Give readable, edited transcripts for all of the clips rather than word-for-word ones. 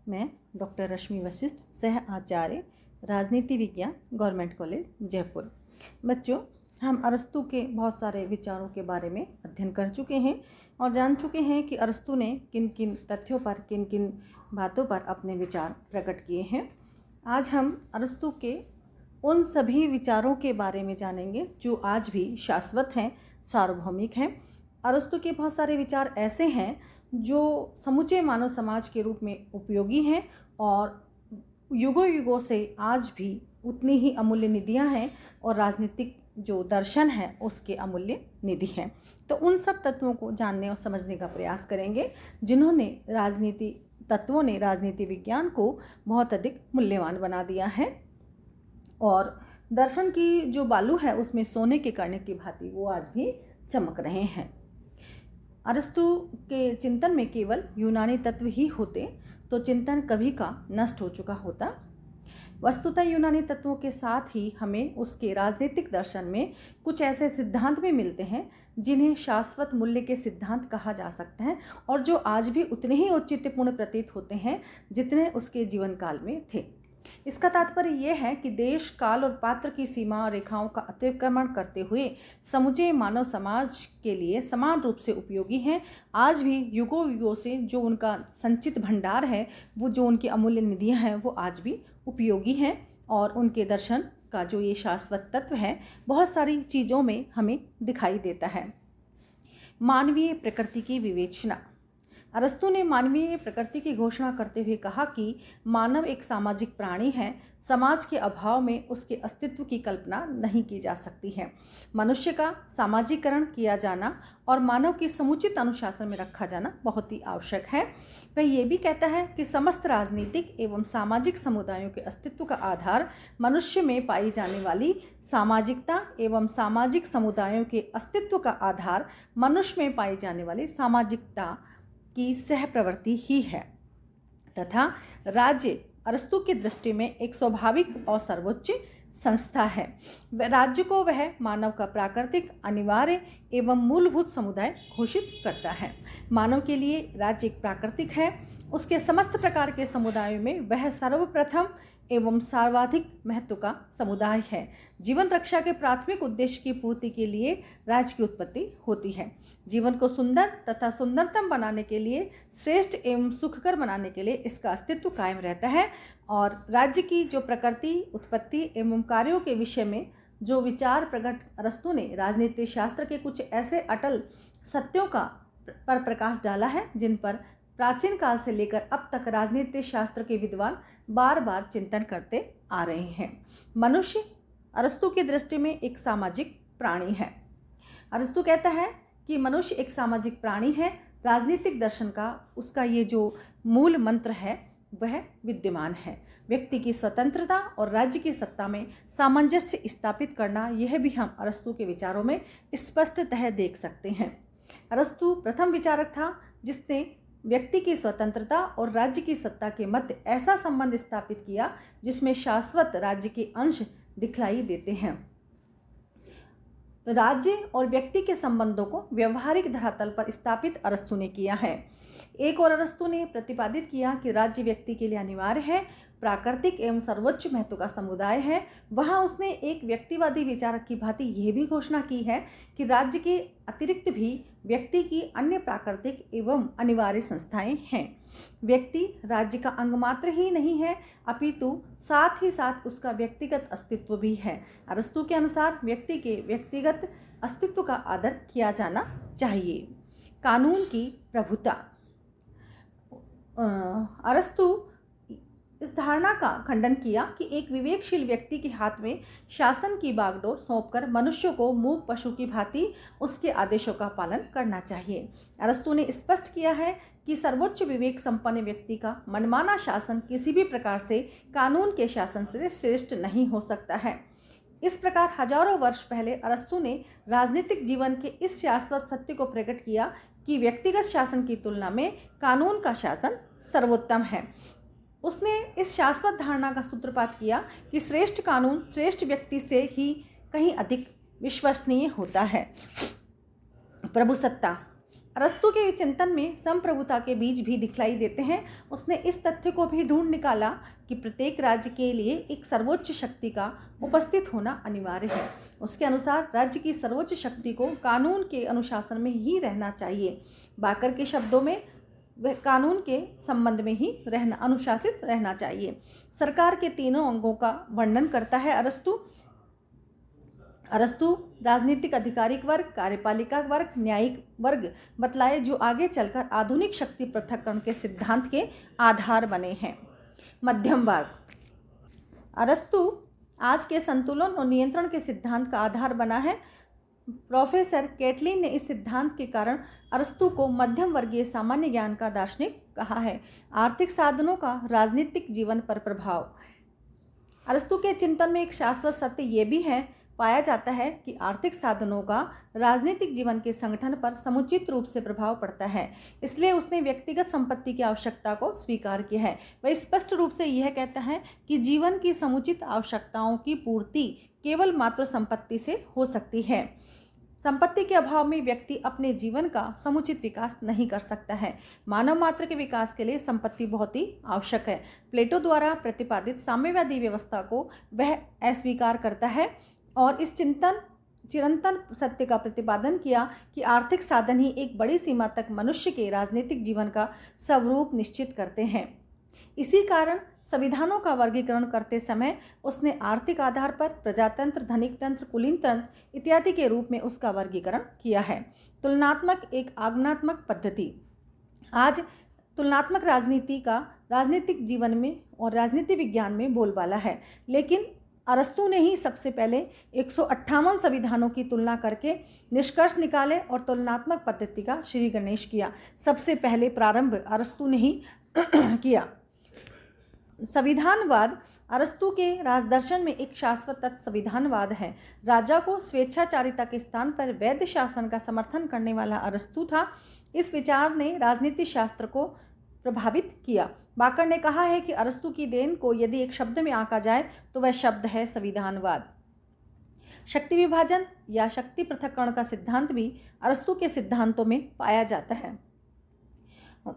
मैं डॉक्टर रश्मि वशिष्ठ, सह आचार्य राजनीति विज्ञान, गवर्नमेंट कॉलेज जयपुर। बच्चों, हम अरस्तू के बहुत सारे विचारों के बारे में अध्ययन कर चुके हैं और जान चुके हैं कि अरस्तू ने किन किन तथ्यों पर, किन किन बातों पर अपने विचार प्रकट किए हैं। आज हम अरस्तू के उन सभी विचारों के बारे में जानेंगे जो आज भी शाश्वत हैं, सार्वभौमिक हैं। अरस्तू के बहुत सारे विचार ऐसे हैं जो समूचे मानव समाज के रूप में उपयोगी हैं और युगों युगों से आज भी उतनी ही अमूल्य निधियां हैं और राजनीतिक जो दर्शन है उसके अमूल्य निधि हैं। तो उन सब तत्वों को जानने और समझने का प्रयास करेंगे जिन्होंने तत्वों ने राजनीति विज्ञान को बहुत अधिक मूल्यवान बना दिया है और दर्शन की जो बालू है उसमें सोने के कणे की भांति वो आज भी चमक रहे हैं। अरस्तू के चिंतन में केवल यूनानी तत्व ही होते तो चिंतन कभी का नष्ट हो चुका होता। वस्तुतः यूनानी तत्वों के साथ ही हमें उसके राजनीतिक दर्शन में कुछ ऐसे सिद्धांत भी मिलते हैं जिन्हें शाश्वत मूल्य के सिद्धांत कहा जा सकता है और जो आज भी उतने ही औचित्यपूर्ण प्रतीत होते हैं जितने उसके जीवन काल में थे। इसका तात्पर्य यह है कि देश, काल और पात्र की सीमा और रेखाओं का अतिक्रमण करते हुए समूचे मानव समाज के लिए समान रूप से उपयोगी हैं। आज भी युगों युगों से जो उनका संचित भंडार है, वो जो उनकी अमूल्य निधियां हैं, वो आज भी उपयोगी हैं और उनके दर्शन का जो ये शाश्वत तत्व है बहुत सारी चीज़ों में हमें दिखाई देता है। मानवीय प्रकृति की विवेचना। अरस्तू ने मानवीय प्रकृति की घोषणा करते हुए कहा कि मानव एक सामाजिक प्राणी है। समाज के अभाव में उसके अस्तित्व की कल्पना नहीं की जा सकती है। मनुष्य का सामाजिकरण किया जाना और मानव की समुचित अनुशासन में रखा जाना बहुत ही आवश्यक है। वह ये भी कहता है कि समस्त राजनीतिक एवं सामाजिक समुदायों के अस्तित्व का आधार मनुष्य में पाई जाने वाली सामाजिकता एवं सामाजिक समुदायों के अस्तित्व का आधार मनुष्य में पाई जाने वाली सामाजिकता की सह प्रवृत्ति ही है तथा राज्य अरस्तू की दृष्टि में एक स्वाभाविक और सर्वोच्च संस्था है। राज्य को वह मानव का प्राकृतिक, अनिवार्य एवं मूलभूत समुदाय घोषित करता है। मानव के लिए राज्य एक प्राकृतिक है। उसके समस्त प्रकार के समुदायों में वह सर्वप्रथम एवं सर्वाधिक महत्व का समुदाय है। जीवन रक्षा के प्राथमिक उद्देश्य की पूर्ति के लिए राज्य की उत्पत्ति होती है। जीवन को सुंदर तथा सुंदरतम बनाने के लिए, श्रेष्ठ एवं सुखकर बनाने के लिए इसका अस्तित्व कायम रहता है और राज्य की जो प्रकृति, उत्पत्ति एवं कार्यों के विषय में जो विचार प्रकट अरस्तू ने राजनीति शास्त्र के कुछ ऐसे अटल सत्यों का पर प्रकाश डाला है जिन पर प्राचीन काल से लेकर अब तक राजनीति शास्त्र के विद्वान बार बार चिंतन करते आ रहे हैं। मनुष्य अरस्तू की दृष्टि में एक सामाजिक प्राणी है। अरस्तू कहता है कि मनुष्य एक सामाजिक प्राणी है। राजनीतिक दर्शन का उसका ये जो मूल मंत्र है वह विद्यमान है। व्यक्ति की स्वतंत्रता और राज्य की सत्ता में सामंजस्य स्थापित करना, यह भी हम अरस्तू के विचारों में स्पष्टतः देख सकते हैं। अरस्तू प्रथम विचारक था जिसने व्यक्ति की स्वतंत्रता और राज्य की सत्ता के मध्य ऐसा संबंध स्थापित किया जिसमें शाश्वत राज्य के अंश दिखलाई देते हैं। राज्य और व्यक्ति के संबंधों को व्यवहारिक धरातल पर स्थापित अरस्तू ने किया है। एक और अरस्तू ने प्रतिपादित किया कि राज्य व्यक्ति के लिए अनिवार्य है, प्राकृतिक एवं सर्वोच्च महत्व का समुदाय है। वहाँ उसने एक व्यक्तिवादी विचारक की भांति यह भी घोषणा की है कि राज्य के अतिरिक्त भी व्यक्ति की अन्य प्राकृतिक एवं अनिवार्य संस्थाएं हैं। व्यक्ति राज्य का अंग मात्र ही नहीं है अपितु साथ ही साथ उसका व्यक्तिगत अस्तित्व भी है। अरस्तू के अनुसार व्यक्ति के व्यक्तिगत अस्तित्व का आदर किया जाना चाहिए। कानून की प्रभुता। अरस्तू इस धारणा का खंडन किया कि एक विवेकशील व्यक्ति के हाथ में शासन की बागडोर सौंपकर मनुष्य को मूक पशु की भांति उसके आदेशों का पालन करना चाहिए। अरस्तू ने स्पष्ट किया है कि सर्वोच्च विवेक संपन्न व्यक्ति का मनमाना शासन किसी भी प्रकार से कानून के शासन से श्रेष्ठ नहीं हो सकता है। इस प्रकार हजारों वर्ष पहले अरस्तू ने राजनीतिक जीवन के इस शाश्वत सत्य को प्रकट किया कि व्यक्तिगत शासन की तुलना में कानून का शासन सर्वोत्तम है। उसने इस शाश्वत धारणा का सूत्रपात किया कि श्रेष्ठ कानून श्रेष्ठ व्यक्ति से ही कहीं अधिक विश्वसनीय होता है। प्रभुसत्ता। अरस्तु के चिंतन में संप्रभुता के बीज भी दिखलाई देते हैं। उसने इस तथ्य को भी ढूंढ निकाला कि प्रत्येक राज्य के लिए एक सर्वोच्च शक्ति का उपस्थित होना अनिवार्य है। उसके अनुसार राज्य की सर्वोच्च शक्ति को कानून के अनुशासन में ही रहना चाहिए। बाकर के शब्दों में वह कानून के संबंध में ही अनुशासित रहना चाहिए। सरकार के तीनों अंगों का वर्णन करता है अरस्तु राजनीतिक अधिकारिक वर्ग, कार्यपालिका वर्ग, न्यायिक वर्ग बतलाए, जो आगे चलकर आधुनिक शक्ति पृथक्करण के सिद्धांत के आधार बने हैं। मध्यम वर्ग अरस्तु आज के संतुलन और नियंत्रण के सिद्धांत का आधार बना है। प्रोफेसर कैटलिन ने इस सिद्धांत के कारण अरस्तु को मध्यम वर्गीय सामान्य ज्ञान का दार्शनिक कहा है। आर्थिक साधनों का राजनीतिक जीवन पर प्रभाव। अरस्तु के चिंतन में एक शाश्वत सत्य ये भी है पाया जाता है कि आर्थिक साधनों का राजनीतिक जीवन के संगठन पर समुचित रूप से प्रभाव पड़ता है। इसलिए उसने व्यक्तिगत संपत्ति की आवश्यकता को स्वीकार किया है। वह स्पष्ट रूप से यह कहता है कि जीवन की समुचित आवश्यकताओं की पूर्ति केवल मात्र संपत्ति से हो सकती है। संपत्ति के अभाव में व्यक्ति अपने जीवन का समुचित विकास नहीं कर सकता है। मानव मात्र के विकास के लिए संपत्ति बहुत ही आवश्यक है। प्लेटो द्वारा प्रतिपादित साम्यवादी व्यवस्था को वह अस्वीकार करता है और इस चिरंतन सत्य का प्रतिपादन किया कि आर्थिक साधन ही एक बड़ी सीमा तक मनुष्य के राजनीतिक जीवन का स्वरूप निश्चित करते हैं। इसी कारण संविधानों का वर्गीकरण करते समय उसने आर्थिक आधार पर प्रजातंत्र, धनिक तंत्र, कुलीन तंत्र इत्यादि के रूप में उसका वर्गीकरण किया है। तुलनात्मक एक आगमनात्मक पद्धति। आज तुलनात्मक राजनीति का राजनीतिक जीवन में और राजनीति विज्ञान में बोलबाला है, लेकिन अरस्तु ने ही सबसे पहले 158 संविधानों की तुलना करके निष्कर्ष निकाले और तुलनात्मक पद्धति का श्री गणेश किया। सबसे पहले प्रारंभ अरस्तु ने ही किया। संविधानवाद अरस्तु के राजदर्शन में एक शाश्वत तत्व संविधानवाद है। राजा को स्वेच्छाचारिता के स्थान पर वैध शासन का समर्थन करने वाला अरस्तु था। इस विचार ने राजनीति शास्त्र को प्रभावित किया। बाकर ने कहा है कि अरस्तु की देन को यदि एक शब्द में आंका जाए तो वह शब्द है संविधानवाद। शक्ति विभाजन या शक्ति पृथक्करण का सिद्धांत भी अरस्तु के सिद्धांतों में पाया जाता है।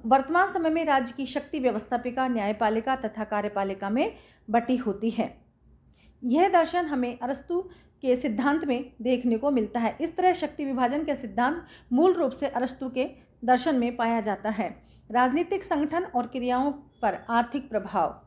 वर्तमान समय में राज्य की शक्ति व्यवस्थापिका, न्यायपालिका तथा कार्यपालिका में बटी होती है। यह दर्शन हमें अरस्तु के सिद्धांत में देखने को मिलता है। इस तरह शक्ति विभाजन का सिद्धांत मूल रूप से अरस्तु के दर्शन में पाया जाता है। राजनीतिक संगठन और क्रियाओं पर आर्थिक प्रभाव।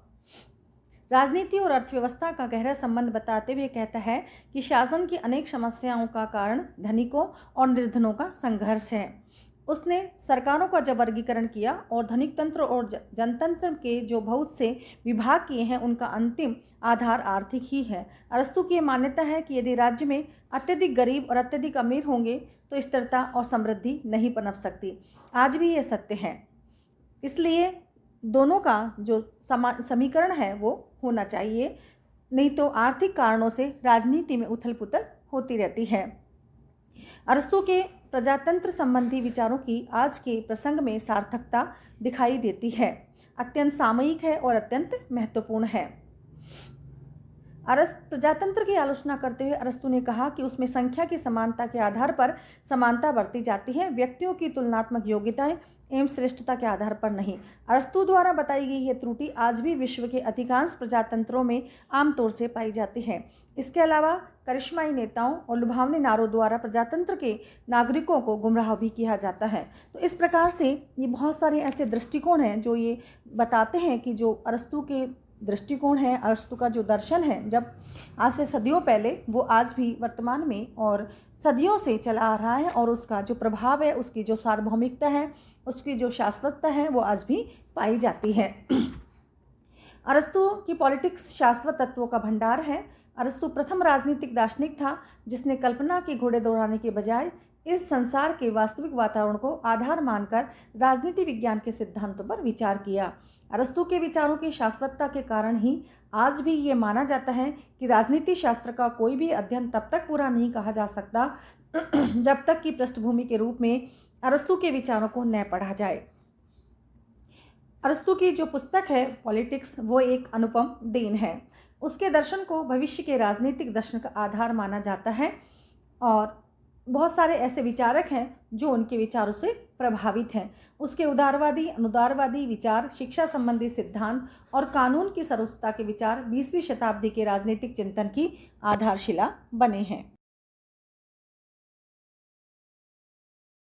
राजनीति और अर्थव्यवस्था का गहरा संबंध बताते हुए कहता है कि शासन की अनेक समस्याओं का कारण धनिकों और निर्धनों का संघर्ष है। उसने सरकारों का जब वर्गीकरण किया और धनिक तंत्र और जनतंत्र के जो बहुत से विभाग किए हैं, उनका अंतिम आधार आर्थिक ही है। अरस्तु की मान्यता है कि यदि राज्य में अत्यधिक गरीब और अत्यधिक अमीर होंगे तो स्थिरता और समृद्धि नहीं पनप सकती। आज भी ये सत्य है। इसलिए दोनों का जो समीकरण है वो होना चाहिए, नहीं तो आर्थिक कारणों से राजनीति में उथल पुथल होती रहती है। अरस्तु के प्रजातंत्र संबंधी विचारों की आज के प्रसंग में सार्थकता दिखाई देती है, अत्यंत सामयिक है और अत्यंत महत्वपूर्ण है। प्रजातंत्र की आलोचना करते हुए अरस्तु ने कहा कि उसमें संख्या की समानता के आधार पर समानता बरती जाती है, व्यक्तियों की तुलनात्मक योग्यताएं एवं श्रेष्ठता के आधार पर नहीं। अरस्तु द्वारा बताई गई यह त्रुटि आज भी विश्व के अधिकांश प्रजातंत्रों में आमतौर से पाई जाती है। इसके अलावा करिश्माई नेताओं और लुभावने नारों द्वारा प्रजातंत्र के नागरिकों को गुमराह भी किया जाता है। तो इस प्रकार से ये बहुत सारे ऐसे दृष्टिकोण हैं जो ये बताते हैं कि जो अरस्तु के दृष्टिकोण है, अरस्तु का जो दर्शन है, जब आज से सदियों पहले, वो आज भी वर्तमान में और सदियों से चला आ रहा है और उसका जो प्रभाव है, उसकी जो सार्वभौमिकता है, उसकी जो शाश्वतता है, वो आज भी पाई जाती है। अरस्तु की पॉलिटिक्स शाश्वत तत्वों का भंडार है। अरस्तु प्रथम राजनीतिक दार्शनिक था जिसने कल्पना के घोड़े दौड़ाने के बजाय इस संसार के वास्तविक वातावरण को आधार मानकर राजनीति विज्ञान के सिद्धांतों पर विचार किया। अरस्तु के विचारों की शाश्वतता के कारण ही आज भी ये माना जाता है कि राजनीति शास्त्र का कोई भी अध्ययन तब तक पूरा नहीं कहा जा सकता जब तक कि पृष्ठभूमि के रूप में अरस्तु के विचारों को न पढ़ा जाए। अरस्तु की जो पुस्तक है पॉलिटिक्स, वो एक अनुपम देन है। उसके दर्शन को भविष्य के राजनीतिक दर्शन का आधार माना जाता है और बहुत सारे ऐसे विचारक हैं जो उनके विचारों से प्रभावित हैं। उसके उदारवादी, अनुदारवादी विचार, शिक्षा संबंधी सिद्धांत और कानून की सर्वोच्चता के विचार 20वीं शताब्दी के राजनीतिक चिंतन की आधारशिला बने हैं।